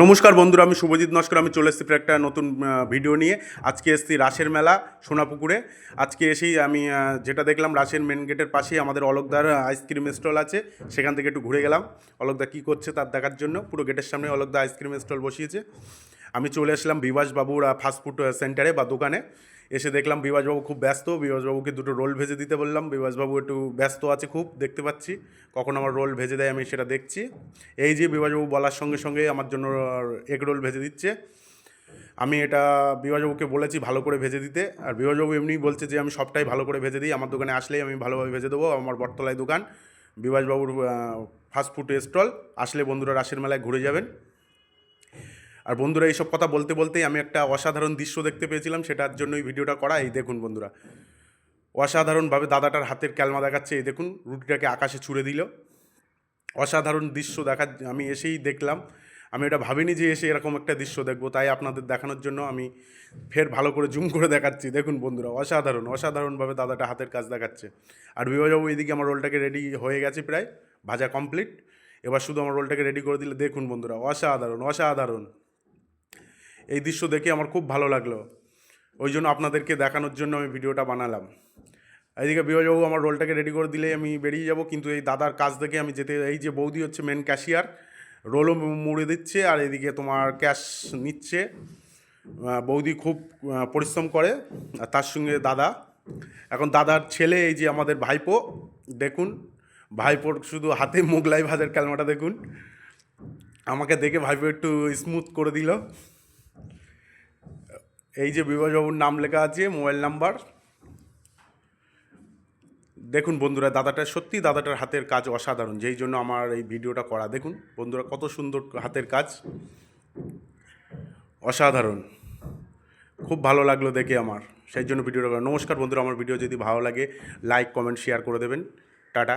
নমস্কার বন্ধুরা, আমি শুভজিৎ নস্কর। আমি চলে এসেছি একটা নতুন ভিডিও নিয়ে। আজকে এসেছি রাসের মেলা সোনাপুকুরে। আজকে এসেই আমি যেটা দেখলাম, রাসের মেন গেটের পাশেই আমাদের অলোকদার আইসক্রিম স্টল আছে। সেখান থেকে একটু ঘুরে গেলাম অলোকদা কী করছে তার দেখার জন্য। পুরো গেটের সামনে অলোকদা আইসক্রিম স্টল বসিয়েছে। আমি চলে আসলাম বিভাসবাবুর ফাস্টফুড সেন্টারে বা দোকানে। এসে দেখলাম বিভাসবাবু খুব ব্যস্ত। বিভাসবাবুকে দুটো রোল ভেজে দিতে বললাম। বিভাসবাবু একটু ব্যস্ত আছে খুব, দেখতে পাচ্ছি। কখন আমার রোল ভেজে দেয় আমি সেটা দেখছি। এই যে বিভাসবাবু বলার সঙ্গে সঙ্গে আমার জন্য এগ রোল ভেজে দিচ্ছে। আমি এটা বিভাসবাবুকে বলেছি ভালো করে ভেজে দিতে, আর বিভাসবাবু এমনিই বলছে যে আমি সবটাই ভালো করে ভেজে দিই, আমার দোকানে আসলেই আমি ভালোভাবে ভেজে দেবো। আমার বটতলায় দোকান বিভাসবাবুর ফাস্টফুড স্টল। আসলে বন্ধুরা রাসের মেলায় ঘুরে যাবেন। আর বন্ধুরা, এইসব কথা বলতে বলতেই আমি একটা অসাধারণ দৃশ্য দেখতে পেয়েছিলাম, সেটার জন্যই ভিডিওটা করা। এই দেখুন বন্ধুরা, অসাধারণভাবে দাদাটার হাতের ক্যালমা দেখাচ্ছে। এই দেখুন, রুটিটাকে আকাশে ছুঁড়ে দিল। অসাধারণ দৃশ্য আমি এসেই দেখলাম। আমি এটা ভাবিনি যে এসে এরকম একটা দৃশ্য দেখবো, তাই আপনাদের দেখানোর জন্য আমি ফের ভালো করে জুম করে দেখাচ্ছি। দেখুন বন্ধুরা, অসাধারণভাবে দাদাটা হাতের কাজ দেখাচ্ছে। আর বিভাসবাবু এইদিকে আমার রোলটাকে রেডি হয়ে গেছে, প্রায় ভাজা কমপ্লিট। এবার শুধু আমার রোলটাকে রেডি করে দিলে। দেখুন বন্ধুরা, অসাধারণ। এই দৃশ্য দেখে আমার খুব ভালো লাগলো, ওই জন্য আপনাদেরকে দেখানোর জন্য আমি ভিডিওটা বানালাম। এইদিকে বিভাসবাবু আমার রোলটাকে রেডি করে দিলেই আমি বেরিয়ে যাব, কিন্তু এই দাদার কাজ দেখে আমি যেতে। এই যে বৌদি হচ্ছে মেন ক্যাশিয়ার, রোলও মুড়ে দিচ্ছে আর এদিকে তোমার ক্যাশ নিচ্ছে। বৌদি খুব পরিশ্রম করে, আর তার সঙ্গে দাদা। এখন দাদার ছেলে এই যে আমাদের ভাইপো, দেখুন ভাইপোর শুধু হাতে মোগলাই ভাজার ক্যালমাটা দেখুন। আমাকে দেখে ভাইপো একটু স্মুথ করে দিল। এই যে বিভাসবাবুর নাম লেখা আছে, মোবাইল নাম্বার। দেখুন বন্ধুরা, দাদাটার হাতের কাজ অসাধারণ, যেই জন্য আমার এই ভিডিওটা করা। দেখুন বন্ধুরা, কত সুন্দর হাতের কাজ, অসাধারণ। খুব ভালো লাগলো দেখে আমার, সেই জন্য ভিডিওটা করা। নমস্কার বন্ধুরা, আমার ভিডিও যদি ভালো লাগে লাইক কমেন্ট শেয়ার করে দেবেন। টাটা।